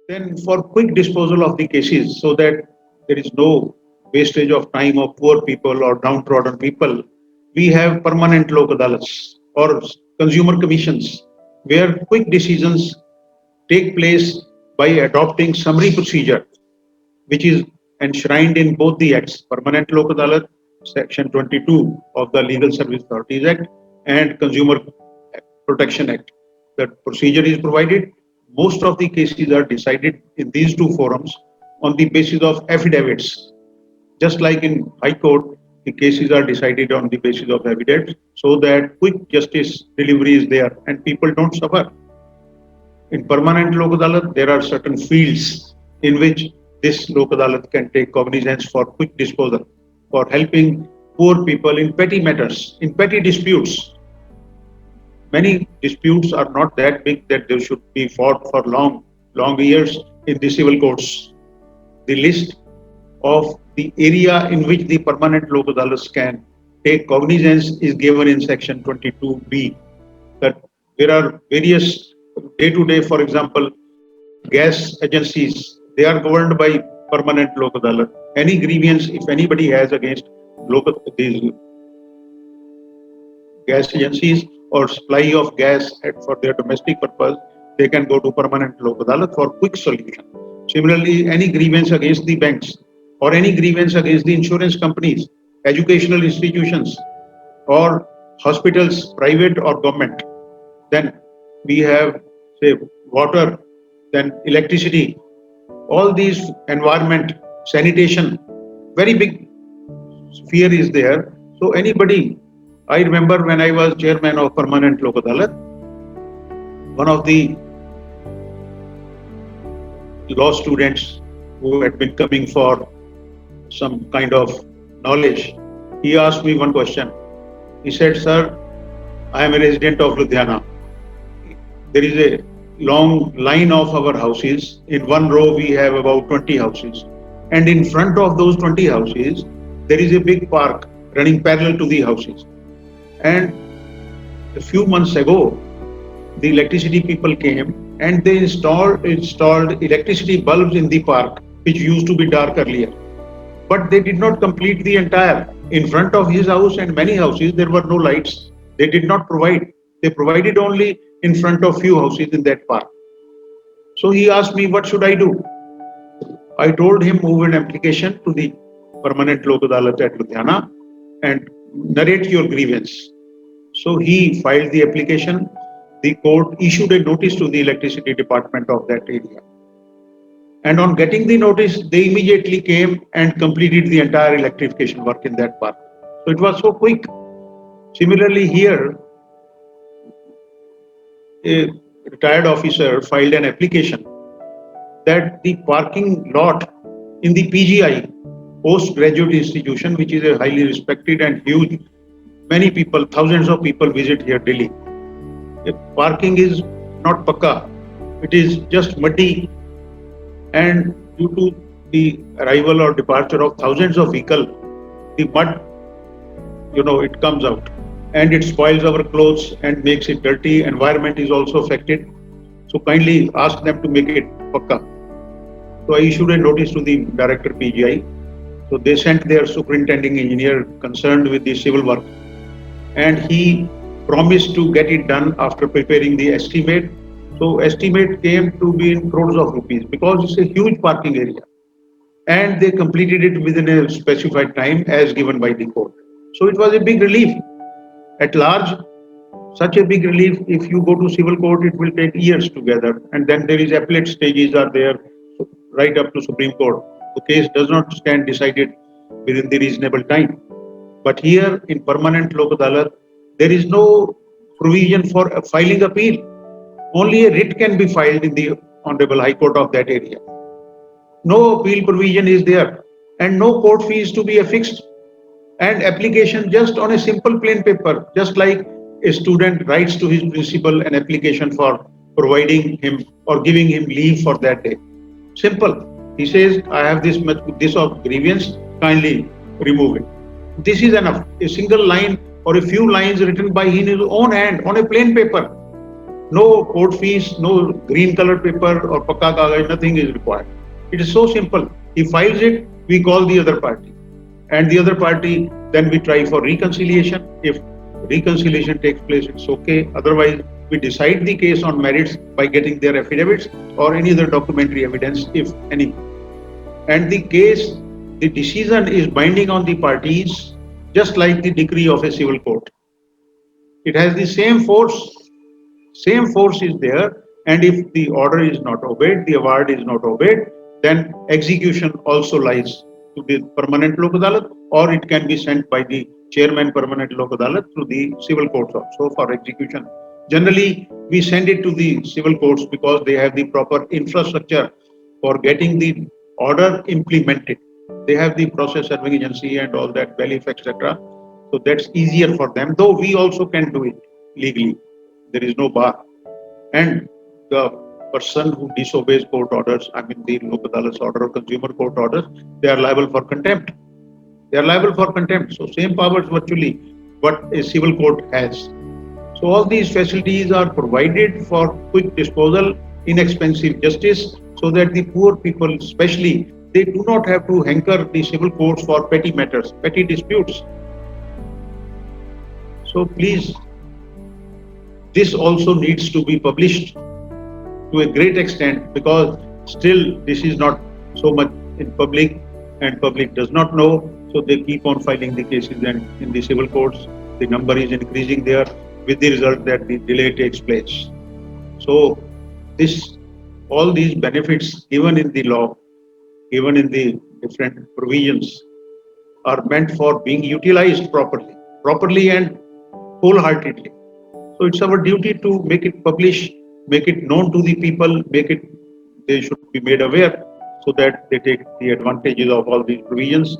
Then for quick disposal of the cases so that there is no wastage of time of poor people or downtrodden people, we have permanent lok adalats or consumer commissions where quick decisions take place by adopting summary procedure which is enshrined in both the acts, Permanent Lok Adalat, Section 22 of the Legal Service Authorities Act and Consumer Protection Act. The procedure is provided. Most of the cases are decided in these two forums on the basis of affidavits. Just like in High Court, the cases are decided on the basis of evidence so that quick justice delivery is there and people don't suffer. In permanent Lok Adalat, there are certain fields in which this Lok Adalat can take cognizance for quick disposal, for helping poor people in petty matters, in petty disputes. Many disputes are not that big that they should be fought for long years in the civil courts. The list of the area in which the permanent Lok Adalats can take cognizance is given in section 22B. That there are various day to day, for example, gas agencies, they are governed by permanent Lok Adalat. Any grievance, if anybody has against these gas agencies or supply of gas for their domestic purpose, they can go to permanent Lok Adalat for quick solution. Similarly, any grievance against the banks or any grievance against the insurance companies, educational institutions, or hospitals, private or government, then we have, say, water, then electricity, all these environment, sanitation, very big sphere is there. So anybody, I remember when I was chairman of Permanent Lok Adalat, one of the law students who had been coming for some kind of knowledge, he asked me one question. He said, "Sir, I am a resident of Ludhiana. There is a long line of our houses. In one row, we have about 20 houses. And in front of those 20 houses, there is a big park running parallel to the houses. And a few months ago, the electricity people came and they installed electricity bulbs in the park, which used to be dark earlier. But they did not complete the entire. In front of his house and many houses, there were no lights. They did not provide. They provided only in front of few houses in that park. So he asked me, what should I do? I told him, move an application to the Permanent Lok Adalat at Ludhiana and narrate your grievance. So he filed the application. The court issued a notice to the electricity department of that area. And on getting the notice, they immediately came and completed the entire electrification work in that park. So it was so quick. Similarly, here, a retired officer filed an application that the parking lot in the PGI, postgraduate institution, which is a highly respected and huge, many people, thousands of people visit here daily. The parking is not pakka. It is just muddy, and due to the arrival or departure of thousands of vehicles, the mud, it comes out and it spoils our clothes and makes it dirty. Environment is also affected. So kindly ask them to make it pakka. So I issued a notice to the director PGI. So they sent their superintending engineer concerned with the civil work, and he promised to get it done after preparing the estimate. So estimate came to be in crores of rupees because it's a huge parking area. And they completed it within a specified time as given by the court. So it was a big relief. At large, such a big relief, if you go to civil court, it will take years together. And then there is appellate stages are there right up to Supreme Court. The case does not stand decided within the reasonable time. But here in Permanent Lok Adalat, there is no provision for filing appeal. Only a writ can be filed in the Honorable High Court of that area. No appeal provision is there and no court fees to be affixed. And application just on a simple plain paper, just like a student writes to his principal an application for providing him or giving him leave for that day. Simple. He says, I have this of grievance, kindly remove it. This is enough. A single line or a few lines written by him in his own hand on a plain paper. No court fees, no green colored paper or pakka kagaj, nothing is required. It is so simple. He files it, we call the other party. And the other party, then we try for reconciliation. If reconciliation takes place, it's okay. Otherwise, we decide the case on merits by getting their affidavits or any other documentary evidence, if any. And the case, the decision is binding on the parties, just like the decree of a civil court. It has the same force is there, and if the order is not obeyed, the award is not obeyed, then execution also lies to the permanent lok adalat, or it can be sent by the chairman permanent lok adalat to the civil courts also for execution. Generally, we send it to the civil courts because they have the proper infrastructure for getting the order implemented. They have the process serving agency and all that, BELIF, etc. So that's easier for them, though we also can do it legally. There is no bar. And the person who disobeys court orders, I mean the Lok Adalat's order or consumer court orders, they are liable for contempt. They are liable for contempt. So same powers virtually what a civil court has. So all these facilities are provided for quick disposal, inexpensive justice, so that the poor people, especially, they do not have to hanker the civil courts for petty matters, petty disputes. So please, this also needs to be published to a great extent, because still this is not so much in public and public does not know. So they keep on filing the cases, and in the civil courts the number is increasing there, with the result that the delay takes place. So this, all these benefits given in the law, given in the different provisions, are meant for being utilized properly and wholeheartedly. So it's our duty to make it publish, make it known to the people, make it, they should be made aware so that they take the advantages of all these provisions.